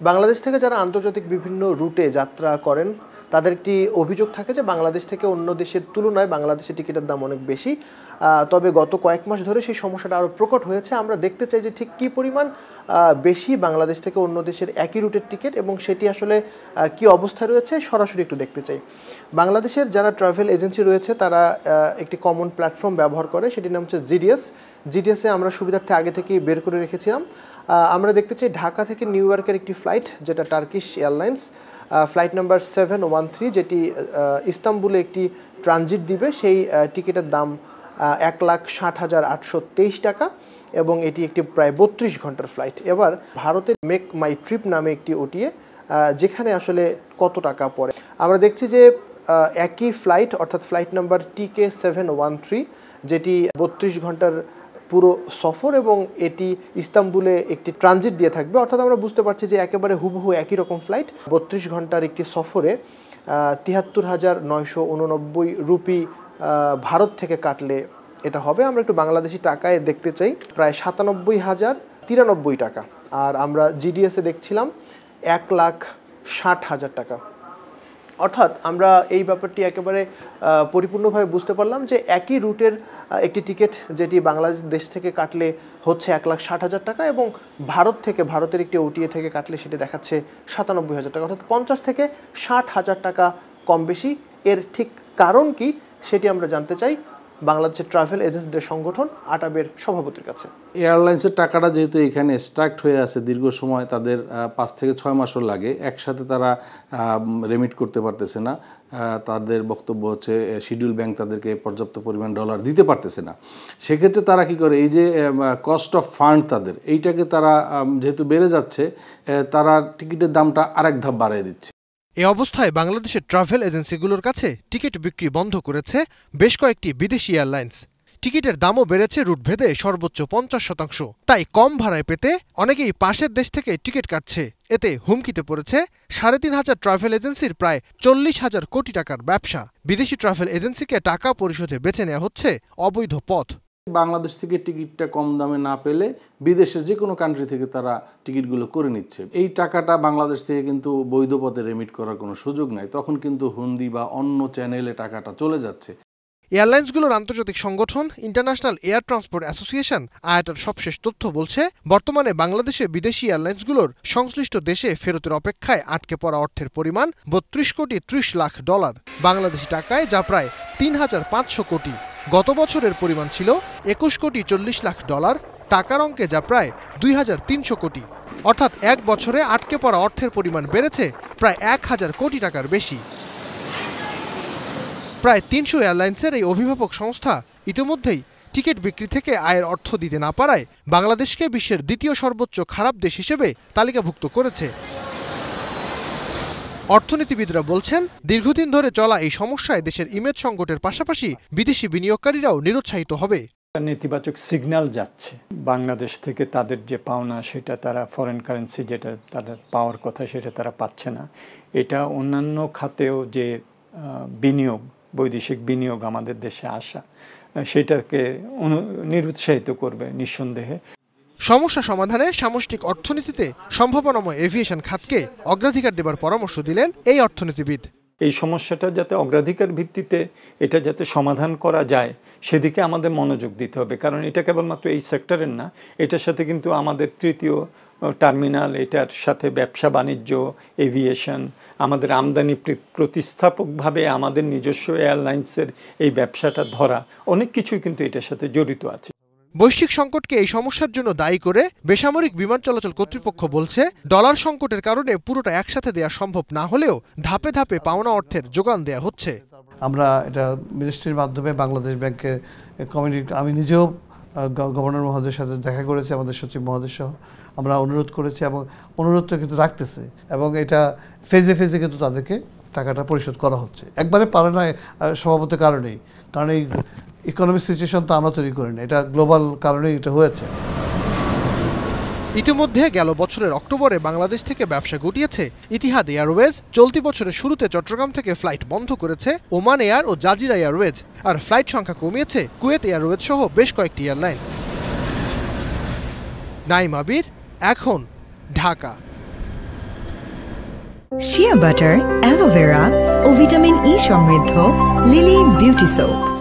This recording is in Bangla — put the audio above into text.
বাংলাদেশ থেকে যারা আন্তর্জাতিক বিভিন্ন রুটে যাত্রা করেন তাদের একটি অভিযোগ থাকে যে বাংলাদেশ থেকে অন্য দেশের তুলনায় বাংলাদেশের টিকিটের দাম অনেক বেশি। তবে গত কয়েক মাস ধরে সেই সমস্যাটা আরও প্রকট হয়েছে। আমরা দেখতে চাই যে ঠিক কী পরিমাণ বেশি বাংলাদেশ থেকে অন্য দেশের একই রুটের টিকিট এবং সেটি আসলে কী অবস্থায় রয়েছে সরাসরি একটু দেখতে চাই। বাংলাদেশের যারা ট্রাভেল এজেন্সি রয়েছে তারা একটি কমন প্ল্যাটফর্ম ব্যবহার করে, সেটির নাম হচ্ছে জিডিএসে আমরা সুবিধার্থে আগে থেকেই বের করে রেখেছিলাম। আমরা দেখতে চাই ঢাকা থেকে নিউ ইয়র্কের একটি ফ্লাইট যেটা টার্কিশ এয়ারলাইন্স ফ্লাইট নাম্বার 713 যেটি ইস্তাম্বুলে একটি ট্রানজিট দিবে, সেই টিকিটের দাম 1,60,823 টাকা এবং এটি একটি প্রায় 32 ঘন্টার ফ্লাইট। এবার ভারতের মেক মাই ট্রিপ নামে একটি ওটিএ যেখানে আসলে কত টাকা পড়ে আমরা দেখছি যে একই ফ্লাইট অর্থাৎ ফ্লাইট নাম্বার TK713 যেটি 32 ঘন্টার পুরো সফর এবং এটি ইস্তাম্বুলে একটি ট্রানজিট দিয়ে থাকবে, অর্থাৎ আমরা বুঝতে পারছি যে একেবারে হুবহু একই রকম ফ্লাইট 32 ঘন্টার একটি সফরে 73,989 রুপি ভারত থেকে কাটলে এটা হবে। আমরা একটু বাংলাদেশি টাকায় দেখতে চাই, প্রায় 97,093 টাকা। আর আমরা জিডিএসে দেখছিলাম 1,60,000 টাকা। অর্থাৎ আমরা এই ব্যাপারটি একেবারে পরিপূর্ণভাবে বুঝতে পারলাম যে একই রুটের একটি টিকিট যেটি বাংলাদেশ থেকে কাটলে হচ্ছে 1,60,000 টাকা এবং ভারতের একটি ওটিএ থেকে কাটলে সেটি দেখাচ্ছে 97,000 টাকা, অর্থাৎ 50 থেকে 60,000 টাকা কম বেশি। এর ঠিক কারণ কি সেটি আমরা জানতে চাই বাংলাদেশের ট্রাভেল এজেন্টদের সংগঠন আটাবের সভাপতির কাছে। এয়ারলাইন্সের টাকাটা যেহেতু এখানে স্ট্রাক্ট হয়ে আছে দীর্ঘ সময়, তাদের 5 থেকে 6 মাসও লাগে, একসাথে তারা রেমিট করতে পারতেছে না। তাদের বক্তব্য হচ্ছে শিডিউল ব্যাংক তাদেরকে পর্যাপ্ত পরিমাণ ডলার দিতে পারতেছে না। সেক্ষেত্রে তারা কি করে, এই যে কস্ট অফ ফান্ড তাদের এইটাকে তারা যেহেতু বেড়ে যাচ্ছে, তারা টিকিটের দামটা আরেক ধাপ বাড়িয়ে দিচ্ছে। এ অবস্থায় বাংলাদেশের ট্রাভেল এজেন্সিগুলোর কাছে টিকিট বিক্রি বন্ধ করেছে বেশ কয়েকটি বিদেশি এয়ারলাইন্স। টিকিটের দামও বেড়েছে রুটভেদে সর্বোচ্চ 50%। তাই কম ভাড়ায় পেতে অনেকেই পাশের দেশ থেকে টিকিট কাটছে। এতে হুমকিতে পড়েছে 3,500 ট্রাভেল এজেন্সির প্রায় 40,000 কোটি টাকার ব্যবসা। বিদেশি ট্রাভেল এজেন্সিকে টাকা পরিশোধে বেছে নেওয়া হচ্ছে অবৈধ পথ। বাংলাদেশ থেকে টিকিটটা কম দামে না পেলে বিদেশের যে কোনো কান্ট্রি থেকে তারা টিকিটগুলো করে নিচ্ছে। এই টাকাটা বাংলাদেশ থেকে কিন্তু বৈধ পথে রেমিট করার কোনো সুযোগ নাই, তখন কিন্তু হুন্দি বা অন্য চ্যানেলে টাকাটা চলে যাচ্ছে। এয়ারলাইন্সগুলোর আন্তর্জাতিক সংগঠন ইন্টারন্যাশনাল এয়ার ট্রান্সপোর্ট অ্যাসোসিয়েশন আয়াটার সবশেষ তথ্য বলছে, বর্তমানে বাংলাদেশে বিদেশি এয়ারলাইন্সগুলোর সংশ্লিষ্ট দেশে ফেরতের অপেক্ষায় আটকে পড়া অর্থের পরিমাণ 32 কোটি 30 লাখ ডলার বাংলাদেশি টাকায়, যা প্রায় 3,500 কোটি। গত বছরের পরিমাণ ছিল 21 কোটি 40 লাখ ডলার, টাকার অঙ্কে যা প্রায় 2,300 কোটি। অর্থাৎ এক বছরে আটকে পড়া অর্থের পরিমাণ বেড়েছে প্রায় 1,000 কোটি টাকার বেশি। প্রায় 300 এয়ারলাইন্সের এই অভিভাবক সংস্থা ইতিমধ্যেই টিকিট বিক্রি থেকে আয়ের অর্থ দিতে না পারায় বাংলাদেশকে বিশ্বের দ্বিতীয় সর্বোচ্চ খারাপ দেশ হিসেবে তালিকাভুক্ত করেছে। অর্থনীতিবিদরা বলছেন, দীর্ঘদিন ধরে চলা এই সমস্যায় দেশের ইমেজ সংকটের পাশাপাশি বিদেশি বিনিয়োগকারীরাও নিরুৎসাহিত হবে। নেতিবাচক সিগন্যাল যাচ্ছে বাংলাদেশ থেকে, তাদের যে পাওনা সেটা তারা ফরেন কারেন্সি যেটা তাদের পাওয়ার কথা সেটা তারা পাচ্ছে না। এটা অন্যান্য খাতেও যে বিনিয়োগ, বৈদেশিক বিনিয়োগ আমাদের দেশে আসা, সেটাকে নিরুৎসাহিত করবে নিঃসন্দেহে। সমস্যা সমাধানে সামষ্টিক অর্থনীতিতে সম্ভাবনাময় এভিয়েশন খাতকে অগ্রাধিকার দেবার পরামর্শ দিলেন এই অর্থনীতিবিদ। এই সমস্যাটা যাতে অগ্রাধিকার ভিত্তিতে এটা যাতে সমাধান করা যায় সেদিকে আমাদের মনোযোগ দিতে হবে, কারণ এটা কেবলমাত্র এই সেক্টরের না, এটার সাথে কিন্তু আমাদের তৃতীয় টার্মিনাল, এটার সাথে ব্যবসা বাণিজ্য, এভিয়েশন, আমাদের আমদানি প্রতিস্থাপকভাবে আমাদের নিজস্ব এয়ারলাইন্সের এই ব্যবসাটা ধরা, অনেক কিছুই কিন্তু এটার সাথে জড়িত আছে। বৈশ্বিক সংকটকে এই সমস্যার জন্য দায়ী করে বেসামরিক বিমান চলাচল কর্তৃপক্ষ বলছে, ডলার সংকটের কারণে পুরোটা একসাথে দেওয়া সম্ভব না হলেও ধাপে ধাপে পাওনা অর্থের যোগান দেয়া হচ্ছে। আমরা এটা মিনিস্ট্রির মাধ্যমে বাংলাদেশ ব্যাংকে আমি নিজেও গভর্নর মহোদয়ের সাথে দেখা করেছি, আমাদের সচিব মহোদয় সহ আমরা অনুরোধ করেছি এবং অনুরোধটা কিন্তু রাখতেছে এবং এটা ফেজে ফেজে কিন্তু তাদেরকে টাকাটা পরিশোধ করা হচ্ছে। একবারে পারে না স্বভাবত কারণেই, কারণ এই ইকোনমিক সিচুয়েশন তো আমরা তৈরি করি না, এটা গ্লোবাল কারণেই এটা হয়েছে। ইতিমধ্যে গেল বছরের অক্টোবরে বাংলাদেশ থেকে ব্যবসা গুটিয়েছে ইতিহাদ এয়ারওয়েজ। চলতি বছরের শুরুতে চট্টগ্রাম থেকে ফ্লাইট বন্ধ করেছে ওমান এয়ার ও জাজিরা এয়ারওয়েজ, আর ফ্লাইট সংখ্যা কমিয়েছে কুয়েত এয়ারওয়েজ সহ বেশ কয়েকটি এয়ারলাইন্স। নাইম আবির, এখন, ঢাকা। শিয়া বাটার, অ্যালোভেরা ও ভিটামিন ই সমৃদ্ধ লিলি বিউটি সোপ।